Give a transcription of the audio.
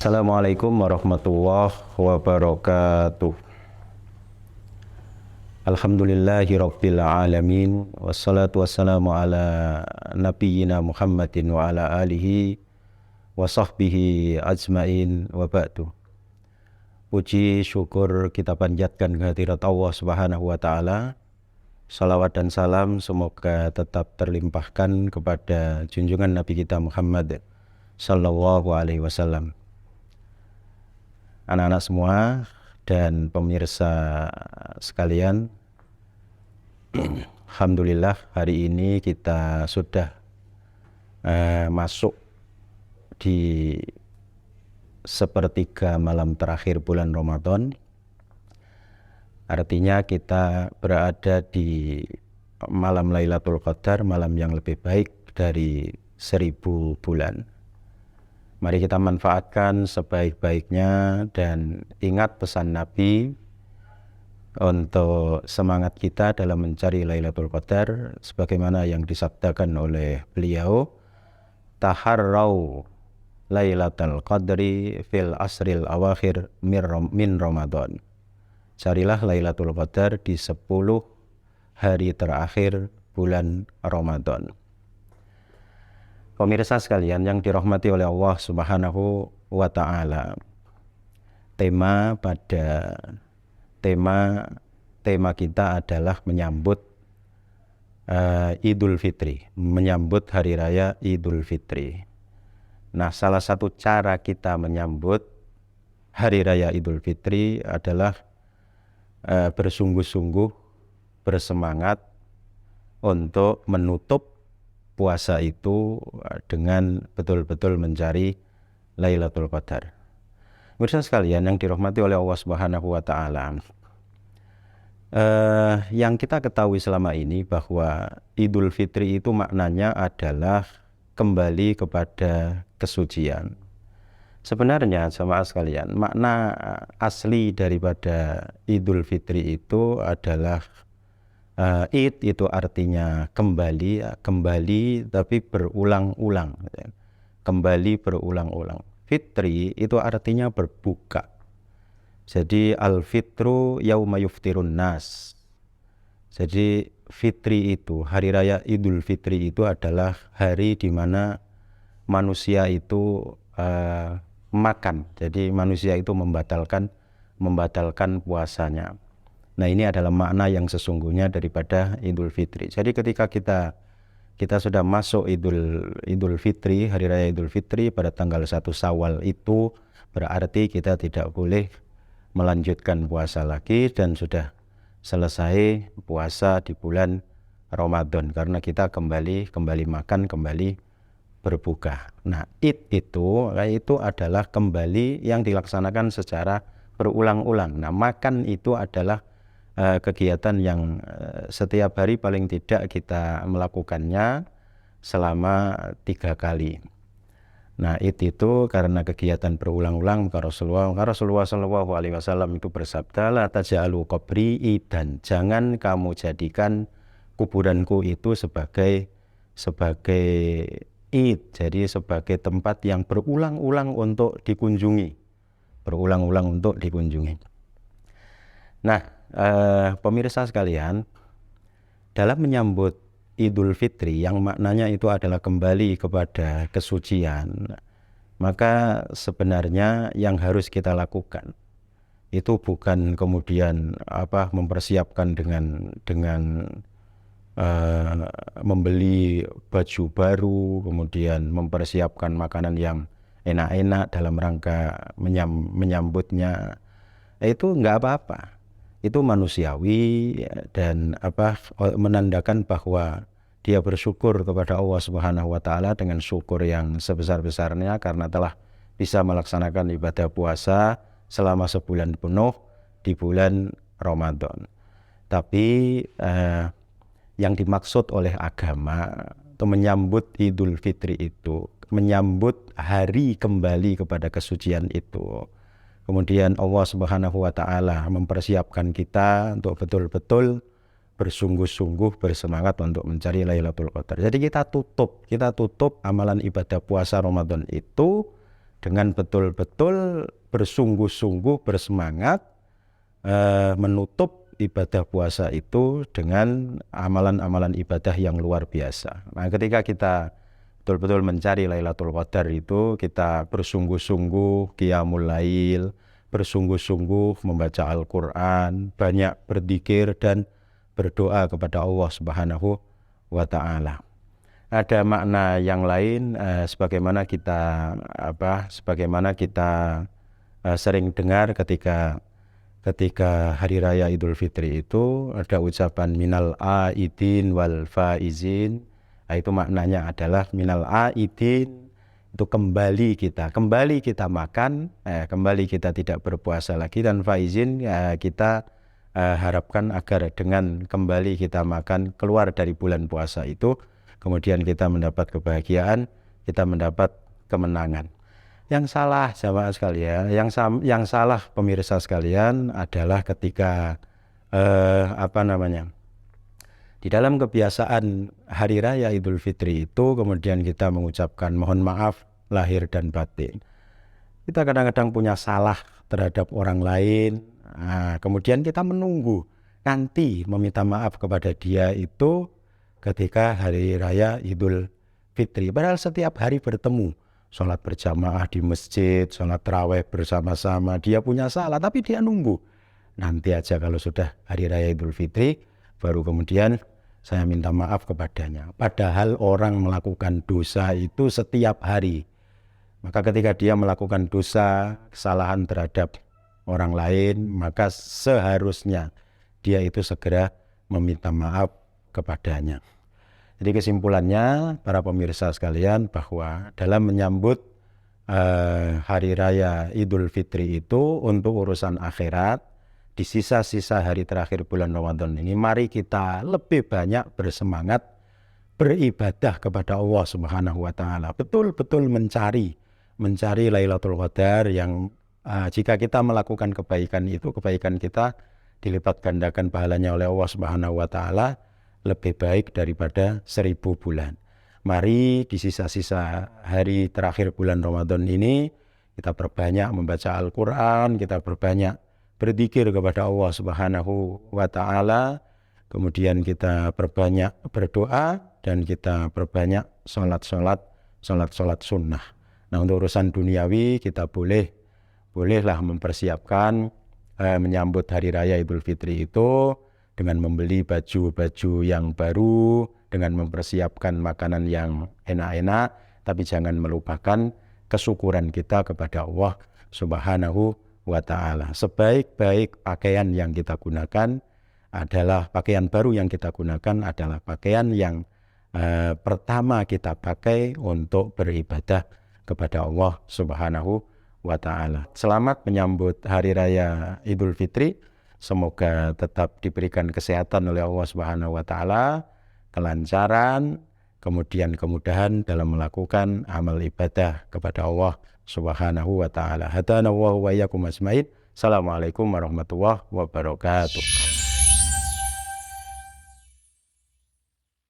Assalamualaikum warahmatullahi wabarakatuh. Alhamdulillahi rabbil alamin. Wassalatu wassalamu ala nabiyyina Muhammadin wa ala alihi wa sahbihi ajmain wa ba'du. Puji syukur kita panjatkan kehadirat Allah subhanahu wa ta'ala. Salawat dan salam semoga tetap terlimpahkan kepada junjungan Nabi kita Muhammad sallallahu alaihi wasallam. Anak-anak semua dan pemirsa sekalian, alhamdulillah hari ini kita sudah masuk di sepertiga malam terakhir bulan Ramadan. Artinya kita berada di malam Lailatul Qadar, malam yang lebih baik dari 1000 bulan. Mari kita manfaatkan sebaik-baiknya dan ingat pesan Nabi untuk semangat kita dalam mencari Lailatul Qadar sebagaimana yang disabdakan oleh beliau, taharrau Lailatul Qadri fil asril awakhir min Ramadan. Carilah Lailatul Qadar di 10 hari terakhir bulan Ramadan. Pemirsa sekalian yang dirahmati oleh Allah Subhanahu wa ta'ala, tema kita adalah menyambut Idul Fitri, menyambut hari raya Idul Fitri. Nah, salah satu cara kita menyambut hari raya Idul Fitri adalah bersungguh-sungguh bersemangat untuk menutup puasa itu dengan betul-betul mencari Lailatul Qadar. Pemirsa sekalian yang dirahmati oleh Allah Subhanahu wa ta'ala, yang kita ketahui selama ini bahwa Idul Fitri itu maknanya adalah kembali kepada kesucian. Sebenarnya jemaah sekalian, makna asli daripada Idul Fitri itu adalah Id itu artinya kembali tapi berulang-ulang. Kembali berulang-ulang. Fitri itu artinya berbuka. Jadi al-fitru yauma yuftirun nas. Jadi fitri itu, hari raya Idul Fitri itu adalah hari di mana manusia itu makan. Jadi manusia itu membatalkan puasanya. Nah, ini adalah makna yang sesungguhnya daripada Idul Fitri. Jadi ketika kita sudah masuk Idul Fitri, hari raya Idul Fitri pada tanggal 1 Syawal itu berarti kita tidak boleh melanjutkan puasa lagi dan sudah selesai puasa di bulan Ramadan karena kita kembali makan, kembali berbuka. Nah, Id itu adalah kembali yang dilaksanakan secara berulang-ulang. Nah, makan itu adalah kegiatan yang setiap hari paling tidak kita melakukannya selama 3 kali. Nah, itu karena kegiatan berulang-ulang maka Rasulullah Shallallahu Alaihi Wasallam itu bersabda, la taj'alu qabri idan, jangan kamu jadikan kuburanku itu sebagai id, jadi sebagai tempat yang berulang-ulang untuk dikunjungi, Nah, pemirsa sekalian, dalam menyambut Idul Fitri yang maknanya itu adalah kembali kepada kesucian, maka sebenarnya yang harus kita lakukan itu bukan kemudian mempersiapkan dengan membeli baju baru, kemudian mempersiapkan makanan yang enak-enak dalam rangka menyambutnya. Itu enggak apa-apa. Itu manusiawi dan menandakan bahwa dia bersyukur kepada Allah Subhanahu wa ta'ala dengan syukur yang sebesar-besarnya karena telah bisa melaksanakan ibadah puasa selama sebulan penuh di bulan Ramadan. Tapi yang dimaksud oleh agama atau menyambut Idul Fitri itu, menyambut hari kembali kepada kesucian itu. Kemudian Allah Subhanahu wa ta'ala mempersiapkan kita untuk betul-betul bersungguh-sungguh bersemangat untuk mencari Lailatul Qadar. Jadi kita tutup amalan ibadah puasa Ramadan itu dengan betul-betul bersungguh-sungguh bersemangat menutup ibadah puasa itu dengan amalan-amalan ibadah yang luar biasa. Nah, ketika kita betul-betul mencari Lailatul Qadar itu, kita bersungguh-sungguh qiyamul lail, bersungguh-sungguh membaca Al-Quran, banyak berzikir dan berdoa kepada Allah Subhanahu wa Ta'ala. Ada makna yang lain sebagaimana kita sering dengar ketika hari raya Idul Fitri itu ada ucapan minal aidin wal faizin. Itu maknanya adalah minal aidin, itu kembali kita makan, kembali kita tidak berpuasa lagi, dan faizin kita harapkan agar dengan kembali kita makan keluar dari bulan puasa itu, kemudian kita mendapat kebahagiaan, kita mendapat kemenangan. Yang salah jamaah sekalian, yang salah pemirsa sekalian adalah ketika di dalam kebiasaan hari raya Idul Fitri itu kemudian kita mengucapkan mohon maaf lahir dan batin. Kita kadang-kadang punya salah terhadap orang lain, kemudian kita menunggu nanti meminta maaf kepada dia itu ketika hari raya Idul Fitri. Padahal setiap hari bertemu, sholat berjamaah di masjid, sholat tarawih bersama-sama, dia punya salah, tapi dia nunggu. Nanti aja kalau sudah hari raya Idul Fitri, baru kemudian saya minta maaf kepadanya. Padahal orang melakukan dosa itu setiap hari. Maka ketika dia melakukan dosa, kesalahan terhadap orang lain, maka seharusnya dia itu segera meminta maaf kepadanya. Jadi kesimpulannya para pemirsa sekalian, bahwa dalam menyambut hari raya Idul Fitri itu untuk urusan akhirat, di sisa-sisa hari terakhir bulan Ramadan ini, mari kita lebih banyak bersemangat beribadah kepada Allah Subhanahu wa Ta'ala. Betul-betul mencari Lailatul Qadar yang jika kita melakukan kebaikan itu, kebaikan kita dilipat gandakan pahalanya oleh Allah Subhanahu wa Ta'ala lebih baik daripada 1000 bulan. Mari di sisa-sisa hari terakhir bulan Ramadan ini kita perbanyak membaca Al-Quran, kita perbanyak berzikir kepada Allah Subhanahu wa Ta'ala, kemudian kita perbanyak berdoa, dan kita perbanyak sholat sunnah. Nah, untuk urusan duniawi kita bolehlah mempersiapkan menyambut hari raya Idul Fitri itu dengan membeli baju-baju yang baru, dengan mempersiapkan makanan yang enak-enak, tapi jangan melupakan kesyukuran kita kepada Allah Subhanahu wa Ta'ala. Sebaik-baik pakaian yang kita gunakan adalah pakaian baru yang kita gunakan adalah pakaian yang pertama kita pakai untuk beribadah kepada Allah Subhanahu wa Ta'ala. Selamat menyambut hari raya Idul Fitri. Semoga tetap diberikan kesehatan oleh Allah Subhanahu wa Ta'ala, kelancaran, kemudian kemudahan dalam melakukan amal ibadah kepada Allah Subhanahu wa Ta'ala. Hadanallahu wa iyyakum ajmain. Assalamualaikum warahmatullahi wabarakatuh.